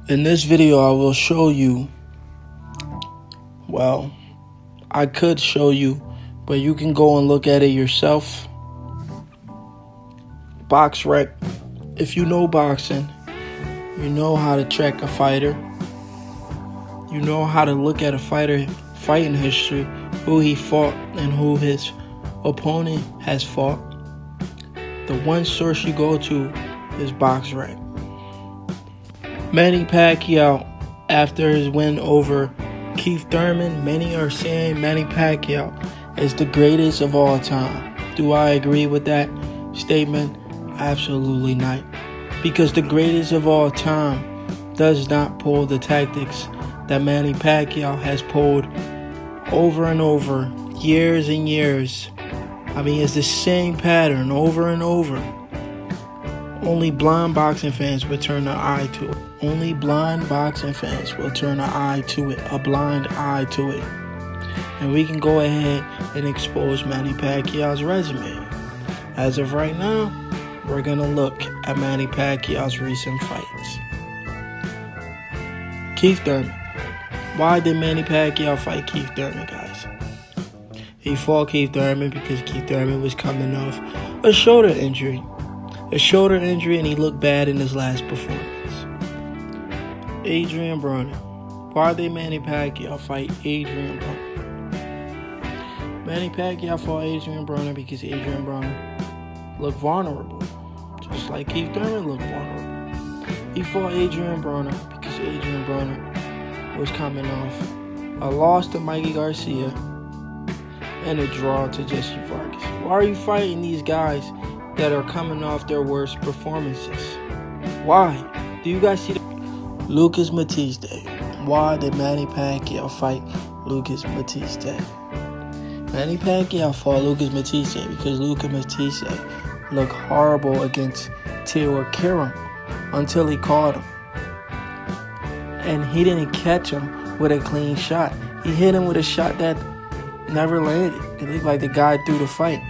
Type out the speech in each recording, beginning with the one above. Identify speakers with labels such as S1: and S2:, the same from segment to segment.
S1: In this video, I will show you, well, I could show you, but you can go and look at it yourself. Box Rec. If you know boxing, you know how to track a fighter. You know how to look at a fighter fighting history, who he fought and who his opponent has fought. The one source you go to is Box Rec. Manny Pacquiao, after his win over Keith Thurman, many are saying Manny Pacquiao is the greatest of all time. Do I agree with that statement? Absolutely not. Because the greatest of all time does not pull the tactics that Manny Pacquiao has pulled over and over, years and years. I mean, it's the same pattern over and over. Only blind boxing fans would turn their eye to it. Only blind boxing fans will turn an eye to it, a blind eye to it. And we can go ahead and expose Manny Pacquiao's resume. As of right now, we're going to look at Manny Pacquiao's recent fights. Keith Thurman. Why did Manny Pacquiao fight Keith Thurman, guys? He fought Keith Thurman because Keith Thurman was coming off a shoulder injury. And he looked bad in his last performance. Adrian Broner. Why did Manny Pacquiao fight Adrian Broner? Manny Pacquiao fought Adrian Broner because Adrian Broner looked vulnerable, just like Keith Thurman looked vulnerable. He fought Adrian Broner because Adrian Broner was coming off a loss to Mikey Garcia and a draw to Jesse Vargas. Why are you fighting these guys that are coming off their worst performances? Why? Do you guys see Lucas Matiste? Why did Manny Pacquiao fight Lucas Matiste? Manny Pacquiao fought Lucas Matiste because Lucas Matiste looked horrible against Tewa Kiram until he caught him. And he didn't catch him with a clean shot. He hit him with a shot that never landed. It looked like the guy threw the fight.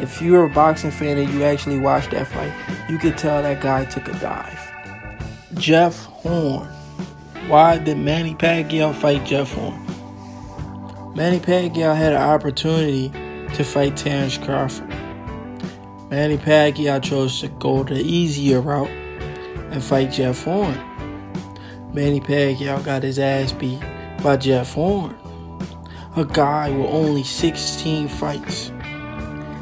S1: If you're a boxing fan and you actually watched that fight, you could tell that guy took a dive. Jeff Horn. Why did Manny Pacquiao fight Jeff Horn? Manny Pacquiao had an opportunity to fight Terrence Crawford. Manny Pacquiao chose to go the easier route and fight Jeff Horn. Manny Pacquiao got his ass beat by Jeff Horn, a guy with only 16 fights.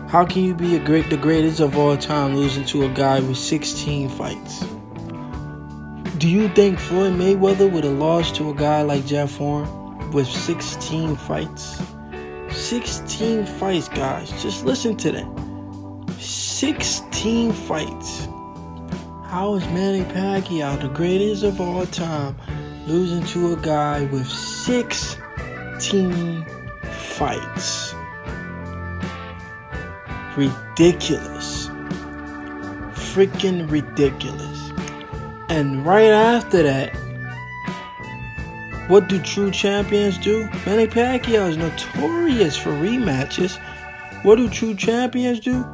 S1: How can you be the greatest of all time losing to a guy with 16 fights? Do you think Floyd Mayweather would have lost to a guy like Jeff Horn with 16 fights? 16 fights, guys. Just listen to that. 16 fights. How is Manny Pacquiao, the greatest of all time, losing to a guy with 16 fights? Ridiculous. Freaking ridiculous. And right after that, what do true champions do? Manny Pacquiao is notorious for rematches. What do true champions do?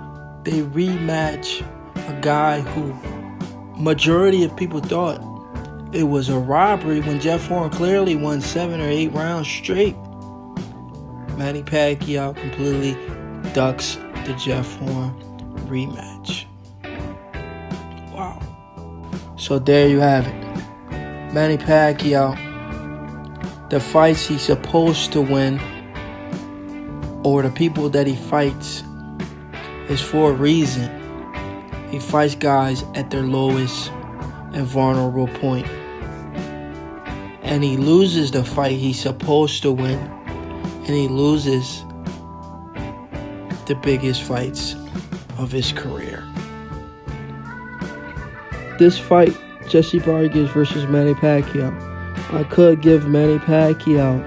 S1: They rematch a guy who majority of people thought it was a robbery when Jeff Horn clearly won 7 or 8 rounds straight. Manny Pacquiao completely ducks the Jeff Horn rematch. Wow. So there you have it. Manny Pacquiao, the fights he's supposed to win, or the people that he fights, is for a reason. He fights guys at their lowest and vulnerable point. And he loses the fight he's supposed to win. And he loses the biggest fights of his career. This fight, Jesse Vargas versus Manny Pacquiao, I could give Manny Pacquiao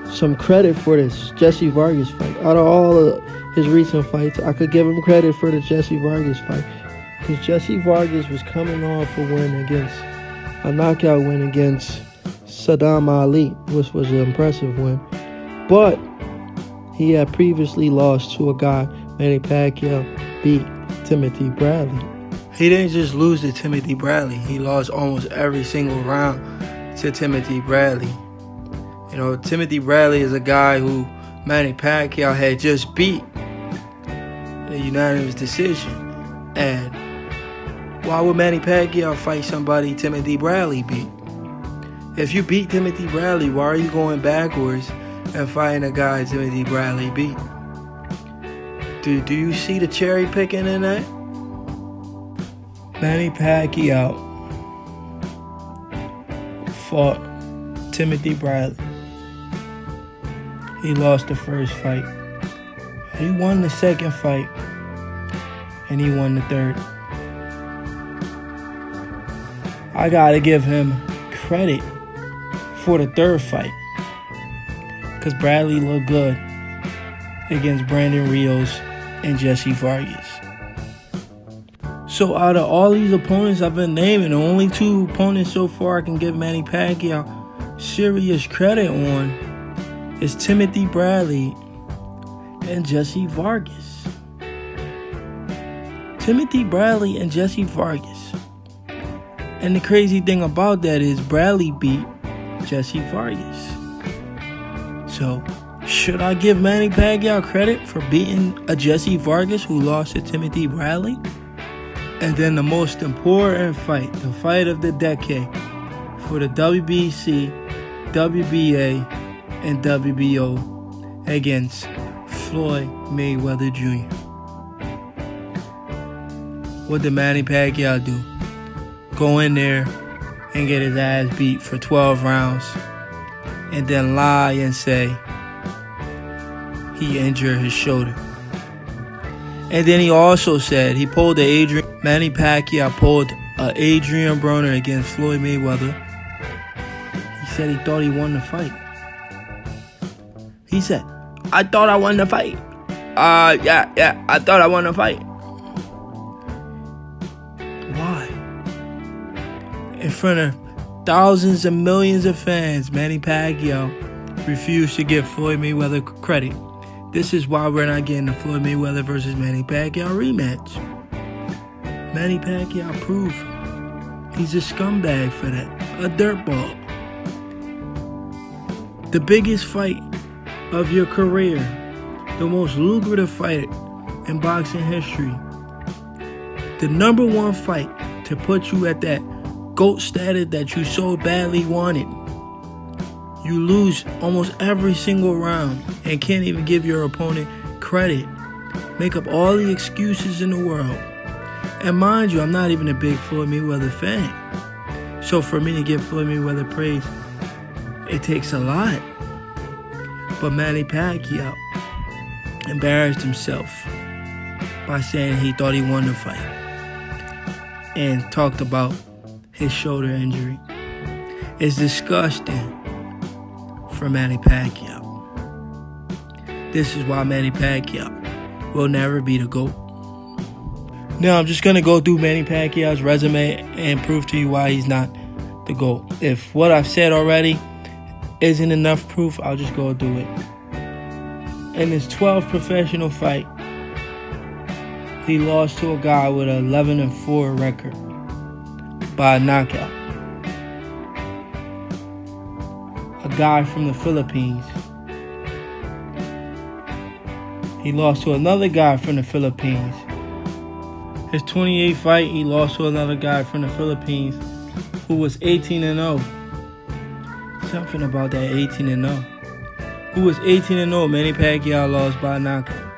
S1: some credit for this Jesse Vargas fight. Out of all of his recent fights, I could give him credit for the Jesse Vargas fight, because Jesse Vargas was coming off a knockout win against Saddam Ali, which was an impressive win. But he had previously lost to a guy, Manny Pacquiao beat Timothy Bradley. he didn't just lose to Timothy Bradley. He lost almost every single round to Timothy Bradley. You know, Timothy Bradley is a guy who Manny Pacquiao had just beat in a unanimous decision. And why would Manny Pacquiao fight somebody Timothy Bradley beat? If you beat Timothy Bradley, why are you going backwards and fighting a guy Timothy Bradley beat? Do you see the cherry picking in that? Manny Pacquiao fought Timothy Bradley. He lost the first fight. He won the second fight. And he won the third. I gotta give him credit for the third fight, because Bradley looked good against Brandon Rios and Jesse Vargas. So out of all these opponents I've been naming, the only two opponents so far I can give Manny Pacquiao serious credit on is Timothy Bradley and Jesse Vargas. Timothy Bradley and Jesse Vargas. And the crazy thing about that is Bradley beat Jesse Vargas. So, should I give Manny Pacquiao credit for beating a Jesse Vargas who lost to Timothy Bradley? And then the most important fight, the fight of the decade for the WBC, WBA, and WBO against Floyd Mayweather Jr. What did Manny Pacquiao do? Go in there and get his ass beat for 12 rounds and then lie and say he injured his shoulder. And then he also said Manny Pacquiao pulled an Adrian Broner against Floyd Mayweather. He said he thought he won the fight. He said, I thought I won the fight. Yeah, I thought I won the fight. Why? In front of thousands and millions of fans, Manny Pacquiao refused to give Floyd Mayweather credit. This is why we're not getting the Floyd Mayweather versus Manny Pacquiao rematch. Manny Pacquiao proved he's a scumbag for that. A dirtball. The biggest fight of your career. The most lucrative fight in boxing history. The number one fight to put you at that GOAT status that you so badly wanted. You lose almost every single round and can't even give your opponent credit. Make up all the excuses in the world. And mind you, I'm not even a big Floyd Mayweather fan. So for me to give Floyd Mayweather praise, it takes a lot. But Manny Pacquiao embarrassed himself by saying he thought he won the fight and talked about his shoulder injury. It's disgusting for Manny Pacquiao. This is why Manny Pacquiao will never be the GOAT. Now, I'm just going to go through Manny Pacquiao's resume and prove to you why he's not the GOAT. If what I've said already isn't enough proof, I'll just go through it. In his 12th professional fight, he lost to a guy with an 11-4 record by a knockout. A guy from the Philippines. He lost to another guy from the Philippines. His 28th fight, he lost to another guy from the Philippines who was 18-0. Something about that 18-0. Who was 18-0, Manny Pacquiao lost by knockout.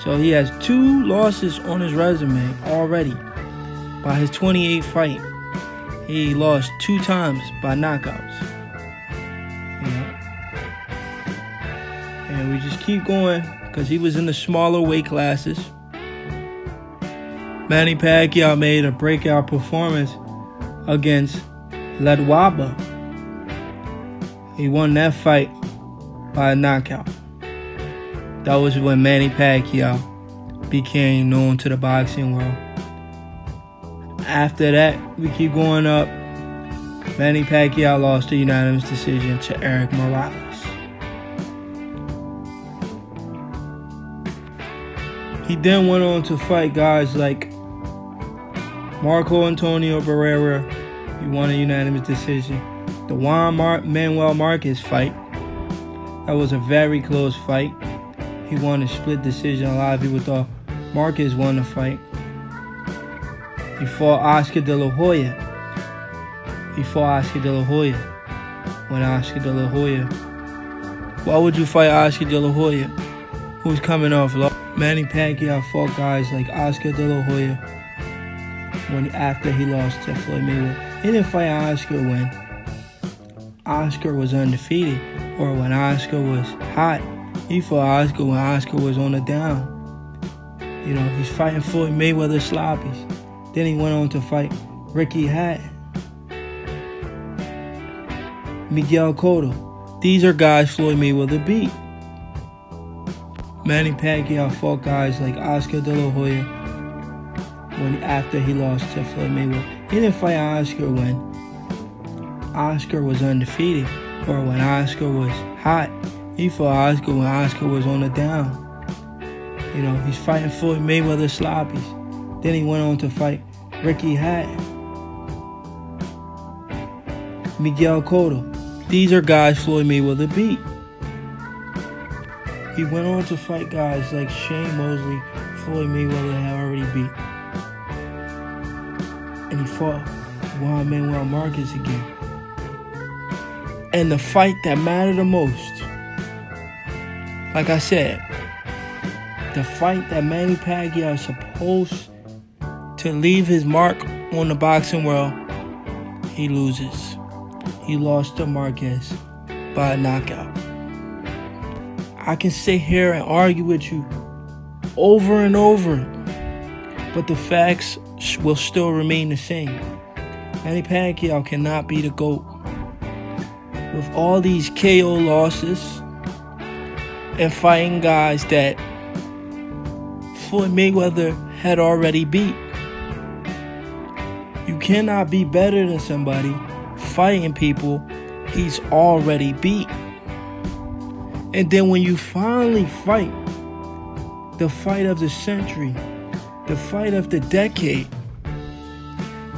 S1: So he has 2 losses on his resume already. By his 28th fight, he lost 2 times by knockouts. You know? And we just keep going because he was in the smaller weight classes. Manny Pacquiao made a breakout performance against Ledwaba. He won that fight by a knockout. That was when Manny Pacquiao became known to the boxing world. After that, we keep going up. Manny Pacquiao lost a unanimous decision to Eric Morales. He then went on to fight guys like Marco Antonio Barrera, he won a unanimous decision. The Manuel Marquez fight, that was a very close fight. He won a split decision. A lot of people thought Marquez won the fight. He fought Oscar De La Hoya. When Oscar De La Hoya. Why would you fight Oscar De La Hoya, who's coming off low? Manny Pacquiao fought guys like Oscar De La Hoya after he lost to Floyd Mayweather. He didn't fight Oscar when Oscar was undefeated or when Oscar was hot. He fought Oscar when Oscar was on the down. You know, he's fighting Floyd Mayweather sloppies. Then he went on to fight Ricky Hatton, Miguel Cotto. These are guys Floyd Mayweather beat. Manny Pacquiao fought guys like Oscar De La Hoya after he lost to Floyd Mayweather. He didn't fight Oscar when Oscar was undefeated or when Oscar was hot. He fought Oscar when Oscar was on the down. You know, he's fighting Floyd Mayweather sloppies. Then he went on to fight Ricky Hatton, Miguel Cotto. These are guys Floyd Mayweather beat. He went on to fight guys like Shane Mosley, Floyd Mayweather had already beat. And he fought Juan Manuel Marquez again. And the fight that mattered the most, like I said, the fight that Manny Pacquiao is supposed to leave his mark on the boxing world, he loses. He lost to Marquez by a knockout. I can sit here and argue with you over and over, but the facts will still remain the same. Manny Pacquiao cannot be the GOAT. With all these KO losses and fighting guys that Floyd Mayweather had already beat. You cannot be better than somebody fighting people he's already beat. And then when you finally fight the fight of the century, the fight of the decade,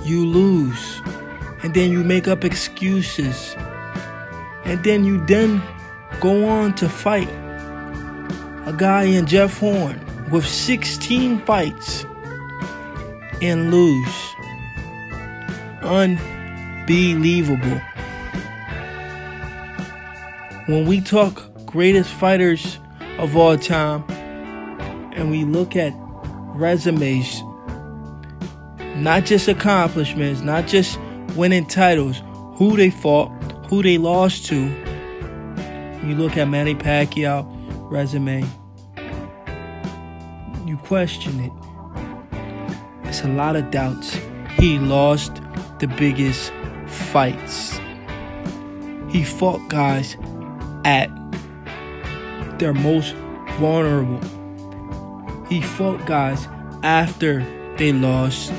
S1: you lose. And then you make up excuses. And then you go on to fight a guy in Jeff Horn with 16 fights and lose. Unbelievable. When we talk greatest fighters of all time and we look at resumes, not just accomplishments, not just winning titles, who they fought, who they lost to, you look at Manny Pacquiao resume, you question it. There's a lot of doubts. He lost the biggest fights. He fought guys at their most vulnerable. He fought guys after they lost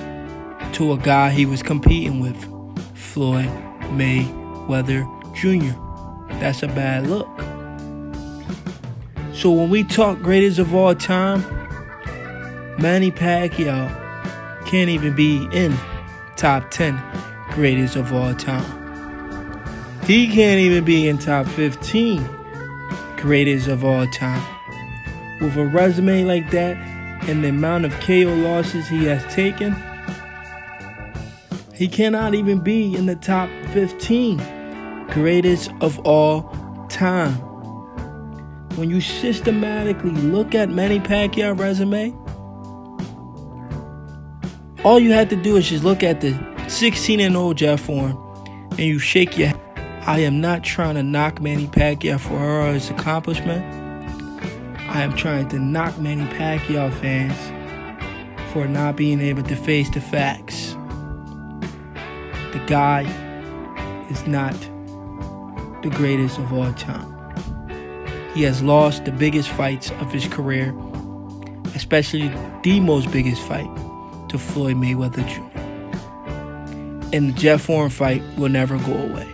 S1: to a guy he was competing with, Floyd Mayweather Jr. That's a bad look. So when we talk greatest of all time, Manny Pacquiao can't even be in top 10 greatest of all time. He can't even be in top 15 greatest of all time. With a resume like that and the amount of KO losses he has taken, he cannot even be in the top 15 greatest of all time. When you systematically look at Manny Pacquiao's resume, all you had to do is just look at the 16-0 Jeff Horn and you shake your head. I am not trying to knock Manny Pacquiao for his accomplishment. I am trying to knock Manny Pacquiao fans for not being able to face the facts. The guy is not the greatest of all time. He has lost the biggest fights of his career, especially the most biggest fight to Floyd Mayweather Jr. And the Jeff Horn fight will never go away.